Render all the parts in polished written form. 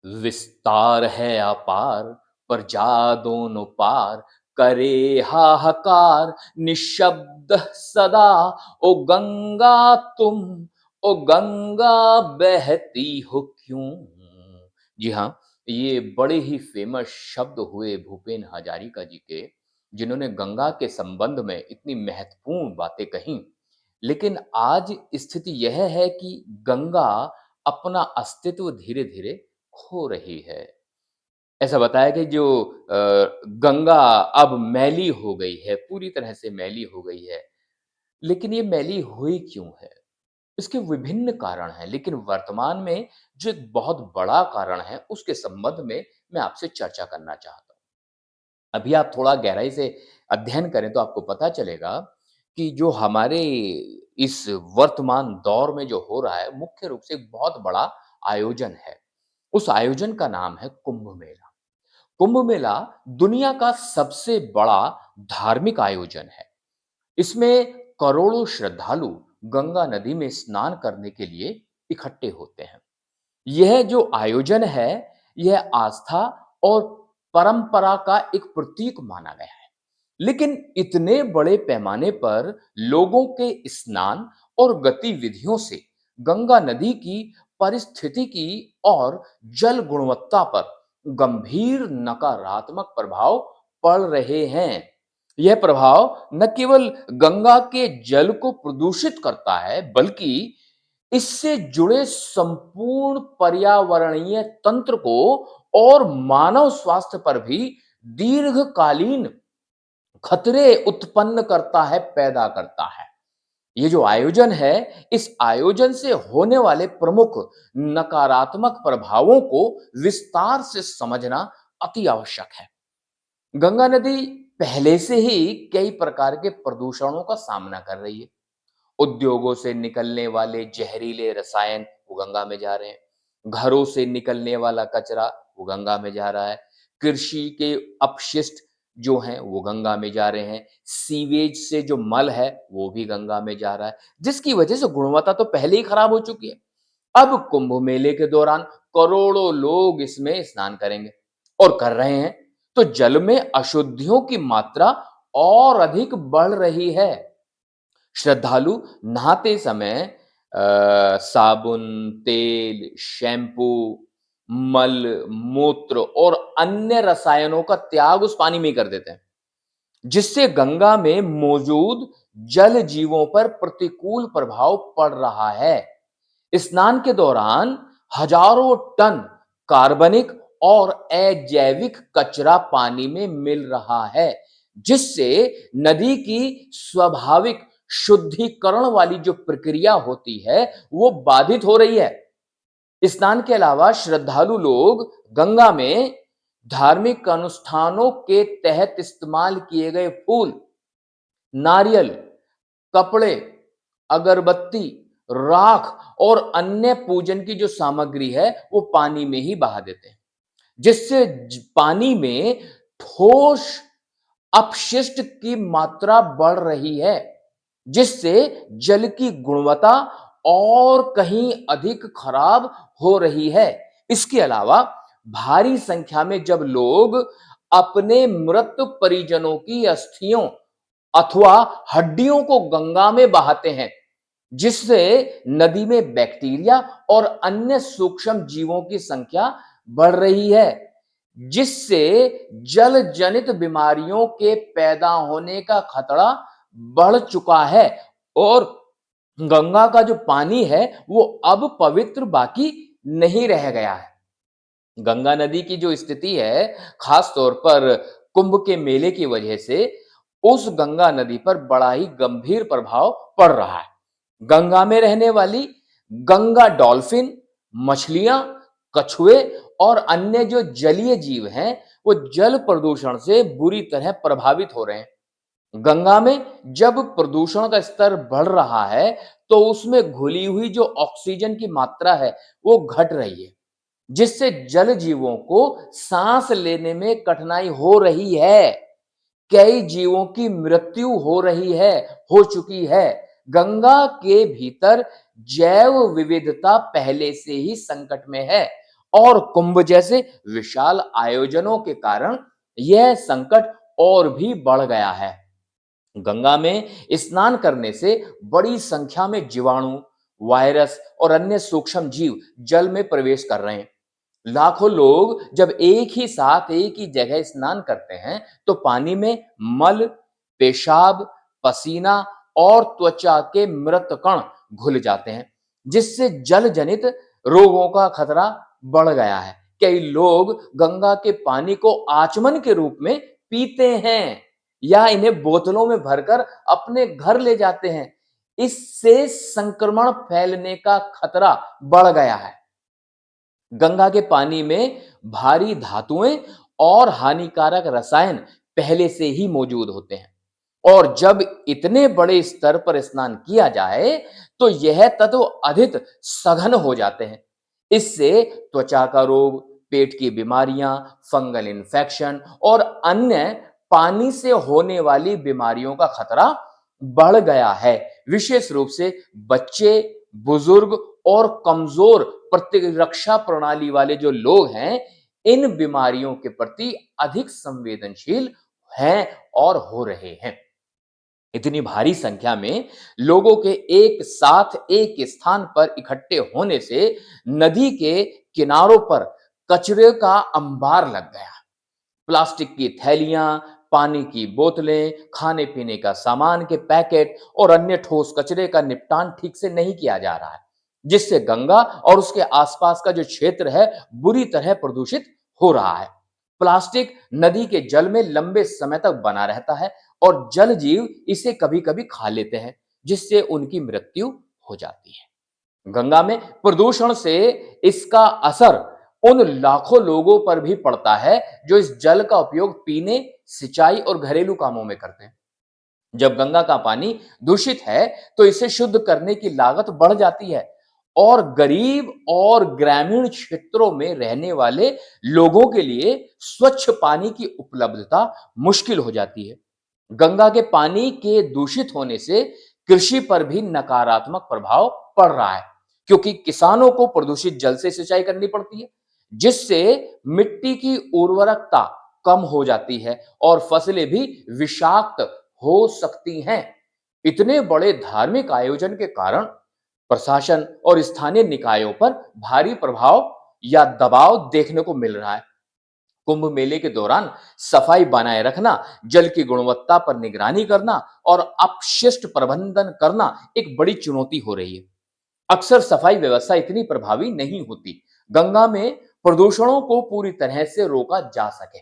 विस्तार है अपार, पर जा दोनों पार, करे हाहाकार निःशब्द सदा। ओ गंगा तुम, ओ गंगा बहती हो क्यों। जी हाँ, ये बड़े ही फेमस शब्द हुए भूपेन हजारिका जी के, जिन्होंने गंगा के संबंध में इतनी महत्वपूर्ण बातें कहीं। लेकिन आज स्थिति यह है कि गंगा अपना अस्तित्व धीरे-धीरे खो रही है। ऐसा बताया कि जो गंगा अब मैली हो गई है, पूरी तरह से मैली हो गई है। लेकिन ये मैली हुई क्यों है? इसके विभिन्न कारण हैं, लेकिन वर्तमान में जो एक बहुत बड़ा कारण है, उसके संबंध में मैं आपसे चर्चा करना चाहता हूँ। अभी आप थोड़ा गहराई से अध्ययन करें तो आपको पता चलेगा कि जो हमारे इस वर्तमान दौर में जो हो रहा है, मुख्य रूप से एक बहुत बड़ा आयोजन है। उस आयोजन का नाम है कुंभ मेला। कुंभ मेला दुनिया का सबसे बड़ा धार्मिक आयोजन है। इसमें करोड़ों श्रद्धालु गंगा नदी में स्नान करने के लिए इकट्ठे होते हैं। यह जो आयोजन है, यह आस्था और परंपरा का एक प्रतीक माना गया है। लेकिन इतने बड़े पैमाने पर लोगों के स्नान और गतिविधियों से गंगा नदी की पारिस्थितिकी और जल गुणवत्ता पर गंभीर नकारात्मक प्रभाव पड़ रहे हैं। यह प्रभाव न केवल गंगा के जल को प्रदूषित करता है, बल्कि इससे जुड़े संपूर्ण पर्यावरणीय तंत्र को और मानव स्वास्थ्य पर भी दीर्घकालीन खतरे उत्पन्न करता है, पैदा करता है। ये जो आयोजन है, इस आयोजन से होने वाले प्रमुख नकारात्मक प्रभावों को विस्तार से समझना अति आवश्यक है। गंगा नदी पहले से ही कई प्रकार के प्रदूषणों का सामना कर रही है। उद्योगों से निकलने वाले जहरीले रसायन वो गंगा में जा रहे हैं। घरों से निकलने वाला कचरा वो गंगा में जा रहा है। कृषि के अपशिष्ट जो हैं वो गंगा में जा रहे हैं। सीवेज से जो मल है वो भी गंगा में जा रहा है, जिसकी वजह से गुणवत्ता तो पहले ही खराब हो चुकी है। अब कुंभ मेले के दौरान करोड़ों लोग इसमें स्नान करेंगे और कर रहे हैं, तो जल में अशुद्धियों की मात्रा और अधिक बढ़ रही है। श्रद्धालु नहाते समय साबुन, तेल, शैम्पू, मल, मूत्र और अन्य रसायनों का त्याग उस पानी में ही कर देते हैं, जिससे गंगा में मौजूद जल जीवों पर प्रतिकूल प्रभाव पड़ रहा है। स्नान के दौरान हजारों टन कार्बनिक और अजैविक कचरा पानी में मिल रहा है, जिससे नदी की स्वाभाविक शुद्धिकरण वाली जो प्रक्रिया होती है, वो बाधित हो रही है। स्नान के अलावा श्रद्धालु लोग गंगा में धार्मिक अनुष्ठानों के तहत इस्तेमाल किए गए फूल, नारियल, कपड़े, अगरबत्ती, राख और अन्य पूजन की जो सामग्री है, वो पानी में ही बहा देते हैं, जिससे पानी में ठोस अपशिष्ट की मात्रा बढ़ रही है, जिससे जल की गुणवत्ता और कहीं अधिक खराब हो रही है। इसके अलावा भारी संख्या में जब लोग अपने मृत परिजनों की अस्थियों अथवा हड्डियों को गंगा में बहाते हैं, जिससे नदी में बैक्टीरिया और अन्य सूक्ष्म जीवों की संख्या बढ़ रही है, जिससे जल जनित बीमारियों के पैदा होने का खतरा बढ़ चुका है और गंगा का जो पानी है वो अब पवित्र बाकी नहीं रह गया है। गंगा नदी की जो स्थिति है, खास तौर पर कुंभ के मेले की वजह से उस गंगा नदी पर बड़ा ही गंभीर प्रभाव पड़ रहा है। गंगा में रहने वाली गंगा डॉल्फिन, मछलियां, कछुए और अन्य जो जलीय जीव हैं, वो जल प्रदूषण से बुरी तरह प्रभावित हो रहे हैं। गंगा में जब प्रदूषण का स्तर बढ़ रहा है, तो उसमें घुली हुई जो ऑक्सीजन की मात्रा है, वो घट रही है, जिससे जल जीवों को सांस लेने में कठिनाई हो रही है। कई जीवों की मृत्यु हो रही है, हो चुकी है। गंगा के भीतर जैव विविधता पहले से ही संकट में है और कुंभ जैसे विशाल आयोजनों के कारण यह संकट और भी बढ़ गया है। गंगा में स्नान करने से बड़ी संख्या में जीवाणु, वायरस और अन्य सूक्ष्म जीव जल में प्रवेश कर रहे हैं। लाखों लोग जब एक ही साथ एक ही जगह स्नान करते हैं, तो पानी में मल, पेशाब, पसीना और त्वचा के मृत कण घुल जाते हैं, जिससे जल जनित रोगों का खतरा बढ़ गया है। कई लोग गंगा के पानी को आचमन के रूप में पीते हैं या इन्हें बोतलों में भरकर अपने घर ले जाते हैं। इससे संक्रमण फैलने का खतरा बढ़ गया है। गंगा के पानी में भारी धातुएं और हानिकारक रसायन पहले से ही मौजूद होते हैं, और जब इतने बड़े स्तर पर स्नान किया जाए तो यह तत्व अधिक सघन हो जाते हैं। इससे त्वचा का रोग, पेट की बीमारियां, फंगल इन्फेक्शन और अन्य पानी से होने वाली बीमारियों का खतरा बढ़ गया है। विशेष रूप से बच्चे, बुजुर्ग और कमजोर प्रतिरक्षा प्रणाली वाले जो लोग हैं, इन बीमारियों के प्रति अधिक संवेदनशील हैं और हो रहे हैं। इतनी भारी संख्या में लोगों के एक साथ एक स्थान पर इकट्ठे होने से नदी के किनारों पर कचरे का अंबार लग गया। प्लास्टिक की थैलियां, पानी की बोतलें, खाने पीने का सामान के पैकेट और अन्य ठोस कचरे का निपटान ठीक से नहीं किया जा रहा है, जिससे गंगा और उसके आसपास का जो क्षेत्र है बुरी तरह प्रदूषित हो रहा है। प्लास्टिक नदी के जल में लंबे समय तक बना रहता है और जल जीव इसे कभी-कभी खा लेते हैं, जिससे उनकी मृत्यु हो जाती है। गंगा में प्रदूषण से इसका असर उन लाखों लोगों पर भी पड़ता है जो इस जल का उपयोग पीने, सिंचाई और घरेलू कामों में करते हैं। जब गंगा का पानी दूषित है, तो इसे शुद्ध करने की लागत बढ़ जाती है और गरीब और ग्रामीण क्षेत्रों में रहने वाले लोगों के लिए स्वच्छ पानी की उपलब्धता मुश्किल हो जाती है। गंगा के पानी के दूषित होने से कृषि पर भी नकारात्मक प्रभाव पड़ रहा है, क्योंकि किसानों को प्रदूषित जल से सिंचाई करनी पड़ती है, जिससे मिट्टी की उर्वरकता कम हो जाती है और फसलें भी विषाक्त हो सकती हैं। इतने बड़े धार्मिक आयोजन के कारण प्रशासन और स्थानीय निकायों पर भारी प्रभाव या दबाव देखने को मिल रहा है। कुंभ मेले के दौरान सफाई बनाए रखना, जल की गुणवत्ता पर निगरानी करना और अपशिष्ट प्रबंधन करना एक बड़ी चुनौती हो रही है। अक्सर सफाई व्यवस्था इतनी प्रभावी नहीं होती। गंगा में प्रदूषणों को पूरी तरह से रोका जा सके,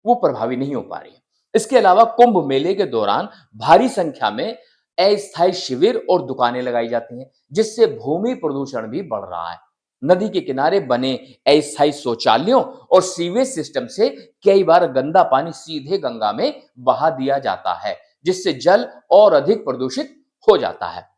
वो प्रभावी नहीं हो पा रही है। इसके अलावा कुंभ मेले के दौरान भारी संख्या में अस्थायी शिविर और दुकानें लगाई जाती हैं, जिससे भूमि प्रदूषण भी बढ़ रहा है। नदी के किनारे बने अस्थायी शौचालयों और सीवेज सिस्टम से कई बार गंदा पानी सीधे गंगा में बहा दिया जाता है, जिससे जल और अधिक प्रदूषित हो जाता है।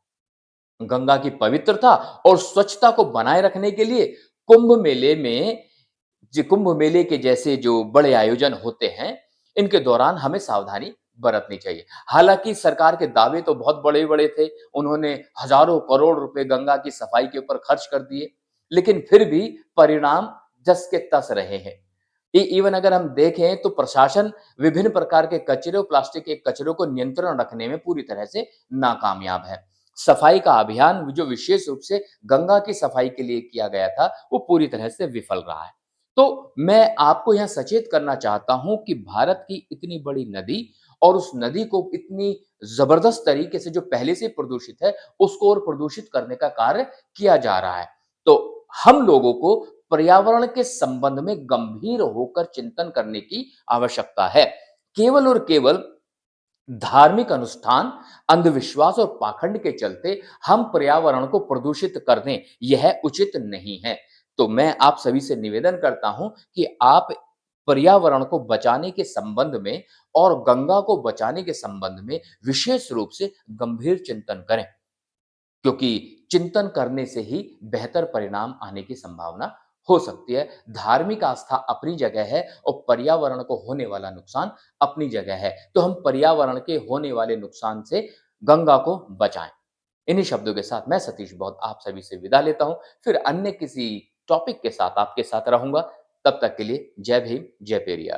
गंगा की पवित्रता और स्वच्छता को बनाए रखने के लिए कुंभ मेले के जैसे जो बड़े आयोजन होते हैं, इनके दौरान हमें सावधानी बरतनी चाहिए। हालांकि सरकार के दावे तो बहुत बड़े-बड़े थे, उन्होंने हजारों करोड़ रुपए गंगा की सफाई के ऊपर खर्च कर दिए, लेकिन फिर भी परिणाम जस के तस रहे हैं। इवन अगर हम देखें तो प्रशासन विभिन्न प्रकार के कचरे और प्लास्टिक के कचरों को नियंत्रण रखने में पूरी तरह से नाकामयाब है। सफाई का अभियान जो विशेष रूप से गंगा की सफाई के लिए किया गया था, वो पूरी तरह से विफल रहा है। तो मैं आपको यहाँ सचेत करना चाहता हूँ कि भारत की इतनी बड़ी नदी और उस नदी को इतनी जबरदस्त तरीके से जो पहले से प्रदूषित है, उसको और प्रदूषित करने का कार्य किया जा रहा है। तो हम लोगों को पर्यावरण के संबंध में गंभीर होकर चिंतन करने की आवश्यकता है। केवल और केवल धार्मिक अनुष्ठान, अंधविश्वास और पाखंड के चलते हम पर्यावरण को प्रदूषित कर दें, यह उचित नहीं है। तो मैं आप सभी से निवेदन करता हूं कि आप पर्यावरण को बचाने के संबंध में और गंगा को बचाने के संबंध में विशेष रूप से गंभीर चिंतन करें, क्योंकि चिंतन करने से ही बेहतर परिणाम आने की संभावना हो सकती है। धार्मिक आस्था अपनी जगह है और पर्यावरण को होने वाला नुकसान अपनी जगह है। तो हम पर्यावरण के होने वाले नुकसान से गंगा को बचाएं। इन्हीं शब्दों के साथ मैं सतीश बौद्ध आप सभी से विदा लेता हूं। फिर अन्य किसी टॉपिक के साथ आपके साथ रहूँगा। तब तक के लिए जय भीम, जय पेरियार।